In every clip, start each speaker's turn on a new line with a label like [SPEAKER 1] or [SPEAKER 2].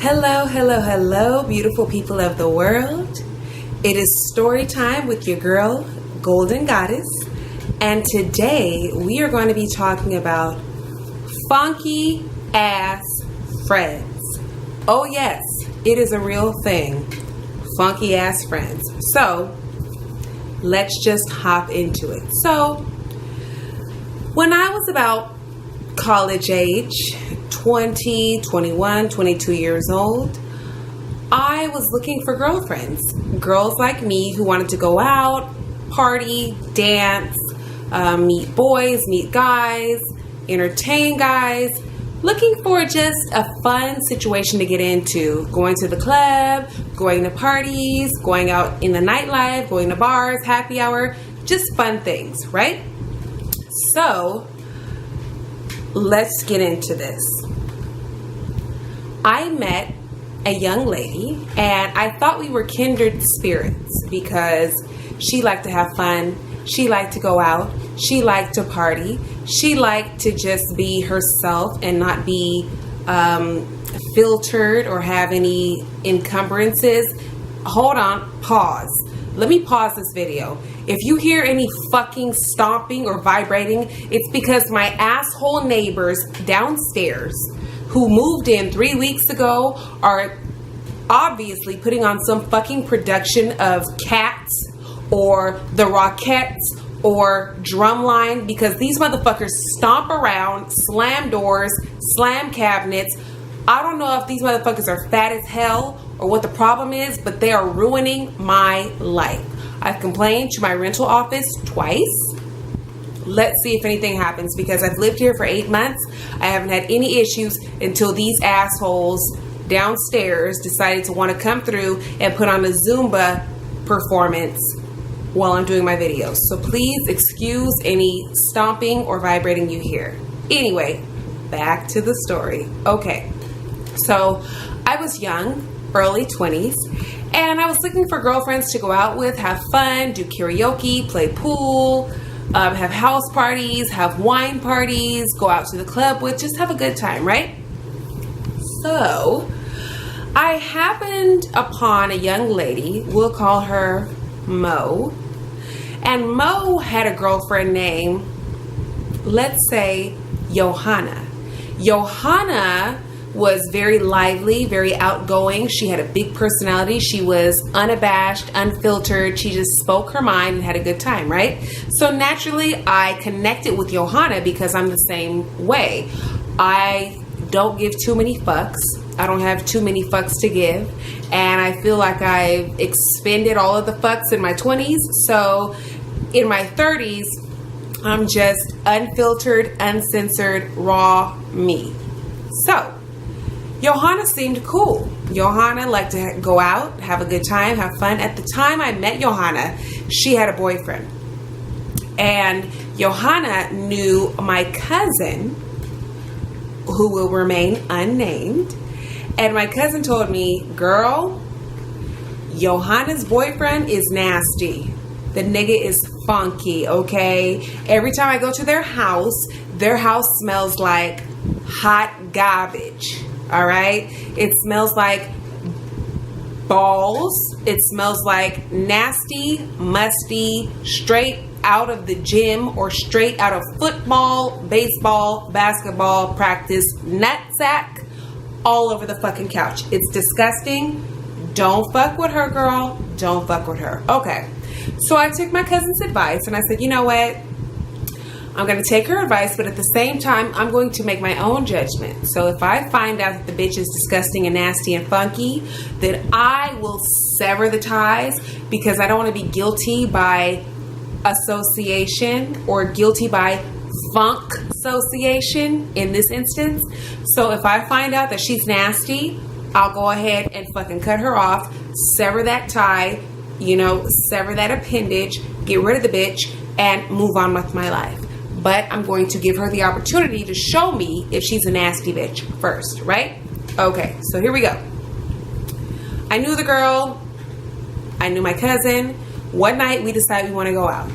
[SPEAKER 1] Hello, hello, hello, beautiful people of the world. It is story time with your girl, Golden Goddess. And today we are going to be talking about funky ass friends. Oh yes, it is a real thing. Funky ass friends. So let's just hop into it. So when I was about college age, 20, 21, 22 years old, I was looking for girlfriends. Girls like me who wanted to go out, party, dance, meet boys, meet guys, entertain guys, looking for just a fun situation to get into. Going to the club, going to parties, going out in the nightlife, going to bars, happy hour, just fun things, right? So let's get into this. I met a young lady and I thought we were kindred spirits because she liked to have fun, she liked to go out, she liked to party, she liked to just be herself and not be filtered or have any encumbrances. Hold on, pause. Let me pause this video. If you hear any fucking stomping or vibrating, it's because my asshole neighbors downstairs who moved in 3 weeks ago are obviously putting on some fucking production of Cats or the Rockettes or Drumline, because these motherfuckers stomp around, slam doors, slam cabinets. I don't know if these motherfuckers are fat as hell or what the problem is, but they are ruining my life. I've complained to my rental office twice. Let's see if anything happens, because I've lived here for 8 months. I haven't had any issues until these assholes downstairs decided to want to come through and put on a Zumba performance while I'm doing my videos. So please excuse any stomping or vibrating you hear. Anyway, back to the story. Okay, so I was young, early 20s, and I was looking for girlfriends to go out with, have fun, do karaoke, play pool, have house parties, have wine parties, go out to the club with, just have a good time, right? So I happened upon a young lady, we'll call her Mo, and Mo had a girlfriend named, let's say, Johanna. Johanna was very lively, very outgoing. She had a big personality. She was unabashed, unfiltered. She just spoke her mind and had a good time, right? So naturally, I connected with Johanna because I'm the same way. I don't give too many fucks. I don't have too many fucks to give. And I feel like I've expended all of the fucks in my 20s. So in my 30s, I'm just unfiltered, uncensored, raw me. So Johanna seemed cool. Johanna liked to go out, have a good time, have fun. At the time I met Johanna, she had a boyfriend. And Johanna knew my cousin, who will remain unnamed. And my cousin told me, girl, Johanna's boyfriend is nasty. The nigga is funky, okay? Every time I go to their house smells like hot garbage. All right, it smells like balls. It smells like nasty, musty, straight out of the gym or straight out of football, baseball, basketball practice, nutsack all over the fucking couch. It's disgusting. Don't fuck with her, girl. Don't fuck with her. Okay, so I took my cousin's advice and I said, you know what? I'm going to take her advice, but at the same time, I'm going to make my own judgment. So if I find out that the bitch is disgusting and nasty and funky, then I will sever the ties, because I don't want to be guilty by association or guilty by funk association in this instance. So if I find out that she's nasty, I'll go ahead and fucking cut her off, sever that tie, sever that appendage, get rid of the bitch, and move on with my life. But I'm going to give her the opportunity to show me if she's a nasty bitch first, right? Okay, so here we go. I knew the girl. I knew my cousin. One night we decided we want to go out.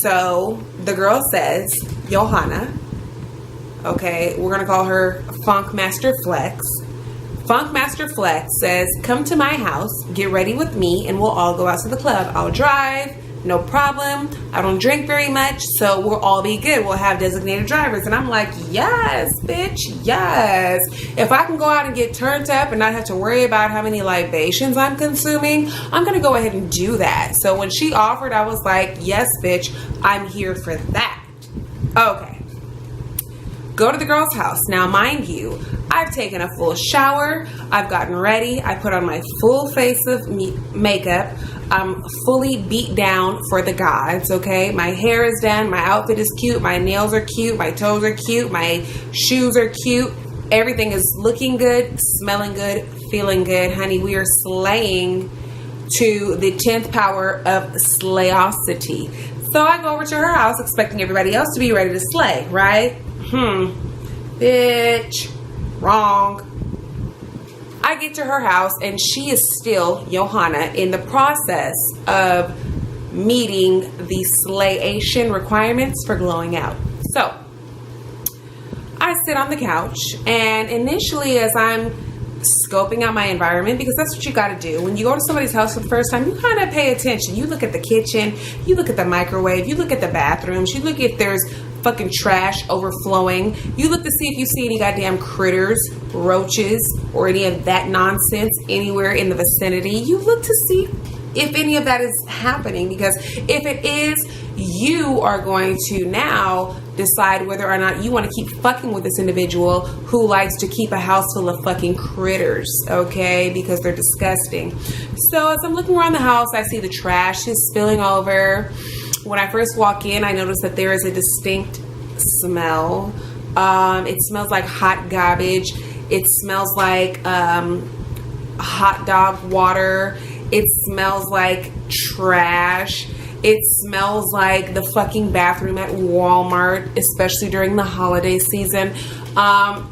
[SPEAKER 1] So the girl says, Johanna, okay, we're going to call her Funk Master Flex. Funkmaster Flex says, come to my house, get ready with me, and we'll all go out to the club. I'll drive, no problem. I don't drink very much, so we'll all be good. We'll have designated drivers. And I'm like, yes, bitch, yes. If I can go out and get turned up and not have to worry about how many libations I'm consuming, I'm going to go ahead and do that. So when she offered, I was like, yes, bitch, I'm here for that. Okay. Go to the girl's house. Now, mind you, I've taken a full shower. I've gotten ready. I put on my full face of makeup. I'm fully beat down for the gods, okay? My hair is done. My outfit is cute. My nails are cute. My toes are cute. My shoes are cute. Everything is looking good, smelling good, feeling good. Honey, we are slaying to the 10th power of slayosity. So I go over to her house expecting everybody else to be ready to slay, right? Bitch. Wrong. I get to her house and she is still, Johanna, in the process of meeting the slayation requirements for glowing out. So I sit on the couch, and initially as I'm scoping out my environment, because that's what you got to do when you go to somebody's house for the first time, you kind of pay attention. You look at the kitchen, you look at the microwave, you look at the bathrooms, you look if there's fucking trash overflowing, you look to see if you see any goddamn critters, roaches, or any of that nonsense anywhere in the vicinity. You look to see if any of that is happening, because if it is, you are going to now decide whether or not you want to keep fucking with this individual who likes to keep a house full of fucking critters, okay, because they're disgusting. So as I'm looking around the house, I see the trash is spilling over. When I first walk in, I notice that there is a distinct smell. It smells like hot garbage. It smells like hot dog water. It smells like trash. It smells like the fucking bathroom at Walmart, especially during the holiday season.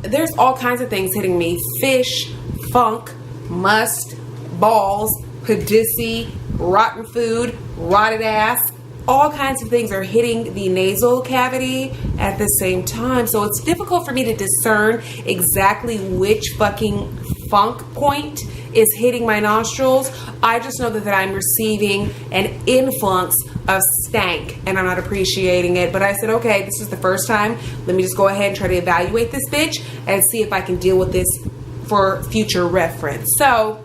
[SPEAKER 1] There's all kinds of things hitting me. Fish, funk, must, balls, pussy, rotten food, rotted ass. All kinds of things are hitting the nasal cavity at the same time. So it's difficult for me to discern exactly which fucking funk point is hitting my nostrils. I just know that I'm receiving an influx of stank and I'm not appreciating it. But I said, okay, this is the first time. Let me just go ahead and try to evaluate this bitch and see if I can deal with this for future reference. So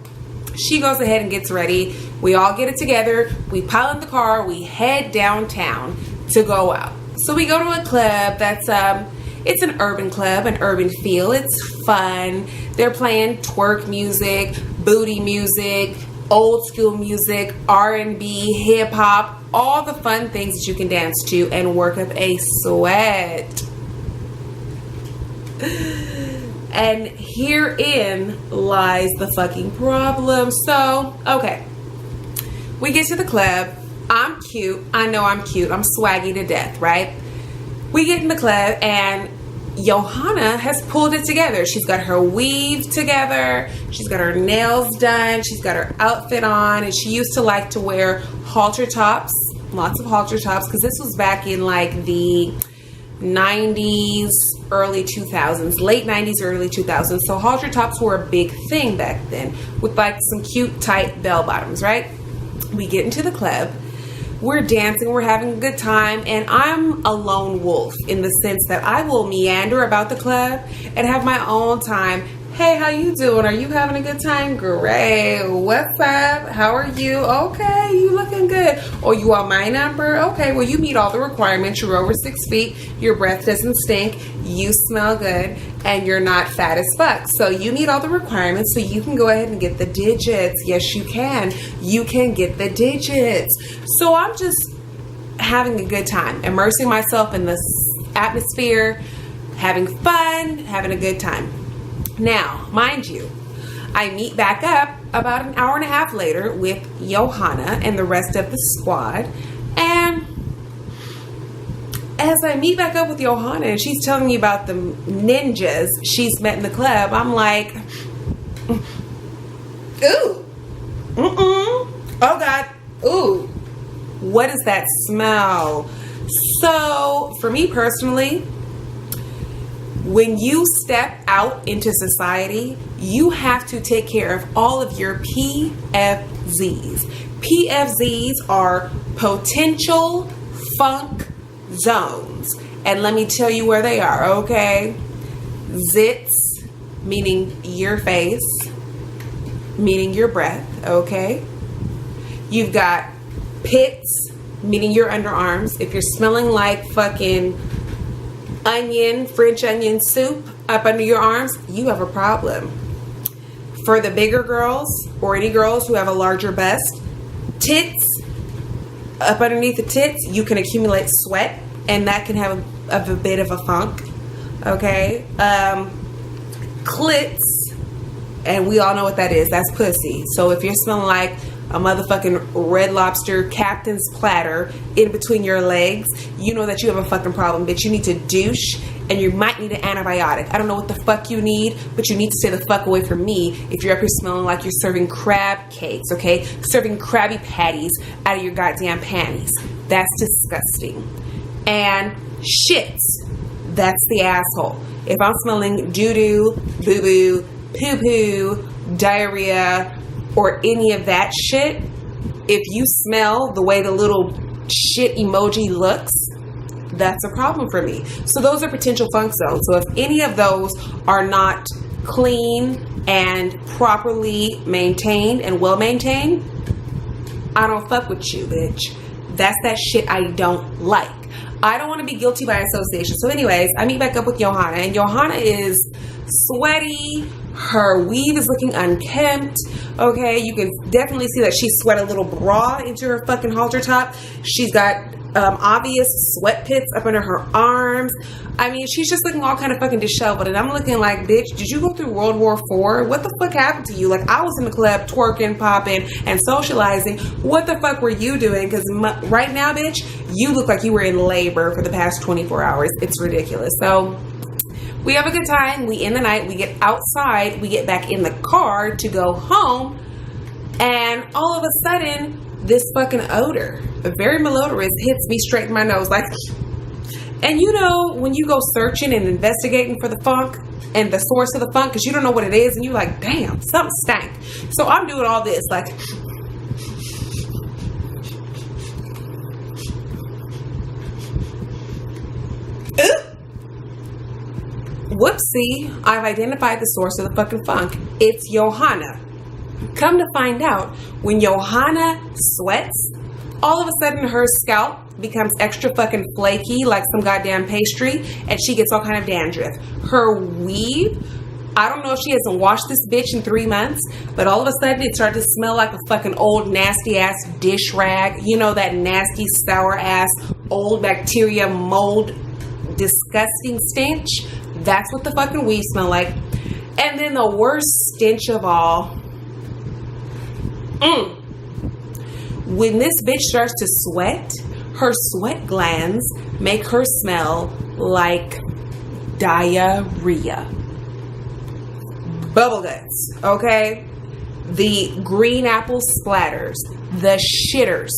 [SPEAKER 1] she goes ahead and gets ready. We all get it together. We pile in the car. We head downtown to go out. So we go to a club that's it's an urban club, an urban feel. It's fun. They're playing twerk music, booty music, old school music, R&B, hip hop, all the fun things that you can dance to and work up a sweat. And herein lies the fucking problem. So, okay. We get to the club. I'm cute. I know I'm cute. I'm swaggy to death, right? We get in the club and Johanna has pulled it together. She's got her weave together. She's got her nails done. She's got her outfit on. And she used to like to wear halter tops. Lots of halter tops. Because this was back in like the 90s, early 2000s, late 90s, early 2000s. So halter tops were a big thing back then with like some cute tight bell bottoms, right? We get into the club. We're dancing, we're having a good time, and I'm a lone wolf in the sense that I will meander about the club and have my own time. Hey, how you doing? Are you having a good time? Great. What's up? How are you? Okay, you looking good. Oh, you want my number? Okay, well, you meet all the requirements. You're over 6 feet. Your breath doesn't stink. You smell good. And you're not fat as fuck. So you meet all the requirements, so you can go ahead and get the digits. Yes, you can. You can get the digits. So I'm just having a good time, immersing myself in this atmosphere, having fun, having a good time. Now, mind you, I meet back up about an hour and a half later with Johanna and the rest of the squad. And as I meet back up with Johanna and she's telling me about the ninjas she's met in the club, I'm like, ooh, oh God, ooh, what is that smell? So for me personally, When you step out into society, you have to take care of all of your PFZs. PFZs are potential funk zones. And let me tell you where they are, okay? Zits, meaning your face, meaning your breath, okay? You've got pits, meaning your underarms. If you're smelling like fucking French onion soup up under your arms, you have a problem. For the bigger girls, or any girls who have a larger bust, tits, up underneath the tits, you can accumulate sweat, and that can have a bit of a funk, okay? Clits, and we all know what that is. That's pussy. So if you're smelling like a motherfucking Red Lobster captain's platter in between your legs, you know that you have a fucking problem, bitch. You need to douche, and you might need an antibiotic. I don't know what the fuck you need, but you need to stay the fuck away from me if you're up here smelling like you're serving crab cakes, okay? Serving Krabby Patties out of your goddamn panties. That's disgusting. And shits. That's the asshole. If I'm smelling doo-doo, boo-boo, poo-poo, diarrhea, or any of that shit, if you smell the way the little shit emoji looks, that's a problem for me. So those are potential funk zones. So if any of those are not clean and properly maintained and well maintained, I don't fuck with you, bitch. That's that shit I don't like. I don't want to be guilty by association. So anyways, I meet back up with Johanna, and Johanna is sweaty. Her weave is looking unkempt. Okay, you can definitely see that she sweat a little bra into her fucking halter top. She's got obvious sweat pits up under her arms. I mean, she's just looking all kind of fucking disheveled, and I'm looking like, bitch, did you go through World War IV? What the fuck happened to you? Like, I was in the club twerking, popping, and socializing. What the fuck were you doing? Because right now, bitch, you look like you were in labor for the past 24 hours. It's ridiculous. So we have a good time. We end the night. We get outside. We get back in the car to go home, and all of a sudden, this fucking odor, very malodorous, hits me straight in my nose, like. And you know, when you go searching and investigating for the funk and the source of the funk, because you don't know what it is, and you're like, damn, something stank. So I'm doing all this, like, whoopsie, I've identified the source of the fucking funk. It's Johanna. Come to find out, when Johanna sweats, all of a sudden her scalp becomes extra fucking flaky like some goddamn pastry, and she gets all kind of dandruff. Her weave, I don't know if she hasn't washed this bitch in 3 months, but all of a sudden it started to smell like a fucking old nasty ass dish rag. You know, that nasty sour ass old bacteria mold disgusting stench. That's what the fucking weave smell like. And then the worst stench of all, when this bitch starts to sweat, her sweat glands make her smell like diarrhea. Bubble guts, okay? The green apple splatters, the shitters.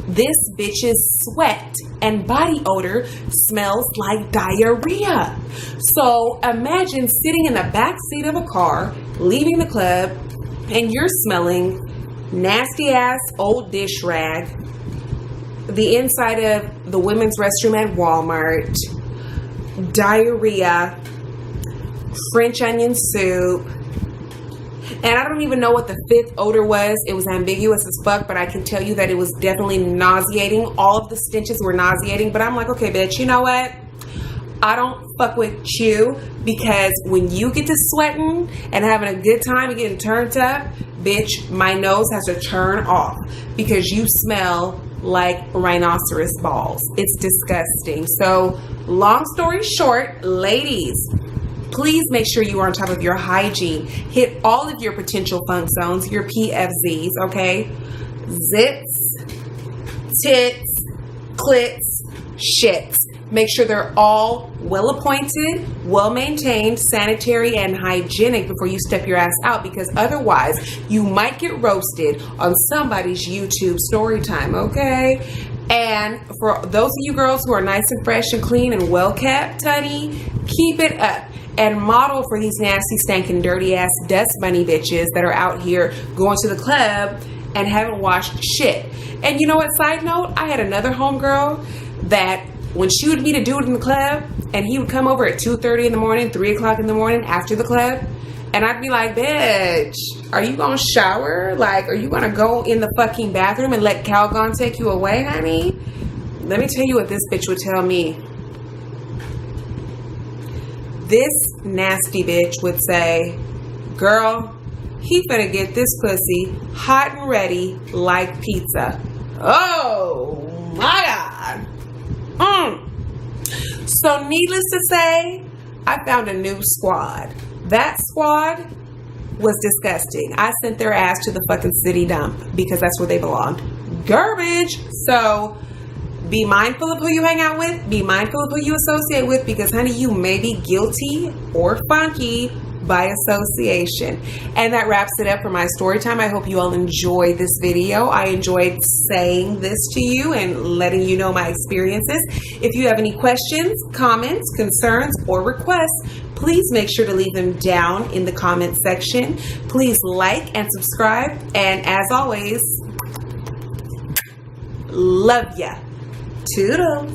[SPEAKER 1] This bitch's sweat and body odor smells like diarrhea. So imagine sitting in the back seat of a car, leaving the club, and you're smelling nasty ass old dish rag, the inside of the women's restroom at Walmart, diarrhea, French onion soup, and I don't even know what the fifth odor was. It was ambiguous as fuck, but I can tell you that it was definitely nauseating. All of the stenches were nauseating, but I'm like, okay, bitch, you know what? I don't fuck with you, because when you get to sweating and having a good time and getting turned up, bitch, my nose has to turn off because you smell like rhinoceros balls. It's disgusting. So long story short, ladies, please make sure you are on top of your hygiene. Hit all of your potential funk zones, your PFZs, okay? Zits, tits, clits, shits. Make sure they're all well appointed, well maintained, sanitary, and hygienic before you step your ass out, because otherwise you might get roasted on somebody's YouTube story time, okay? And for those of you girls who are nice and fresh and clean and well kept, honey, Keep it up and model for these nasty, stinking, dirty ass dust bunny bitches that are out here going to the club and haven't washed shit. And you know what, side note, I had another homegirl that when she would meet a dude in the club and he would come over at 2:30 in the morning, 3 o'clock in the morning after the club, and I'd be like, bitch, are you gonna shower? Like, are you gonna go in the fucking bathroom and let Calgon take you away, honey? Let me tell you what this bitch would tell me. This nasty bitch would say, girl, he finna get this pussy hot and ready like pizza. Oh my God. So needless to say, I found a new squad. That squad was disgusting. I sent their ass to the fucking city dump because that's where they belonged. Garbage. So be mindful of who you hang out with. Be mindful of who you associate with because, honey, you may be guilty or funky by association. And that wraps it up for my story time. I hope you all enjoyed this video. I enjoyed saying this to you and letting you know my experiences. If you have any questions, comments, concerns, or requests, please make sure to leave them down in the comment section. Please like and subscribe. And as always, love ya. Toodles.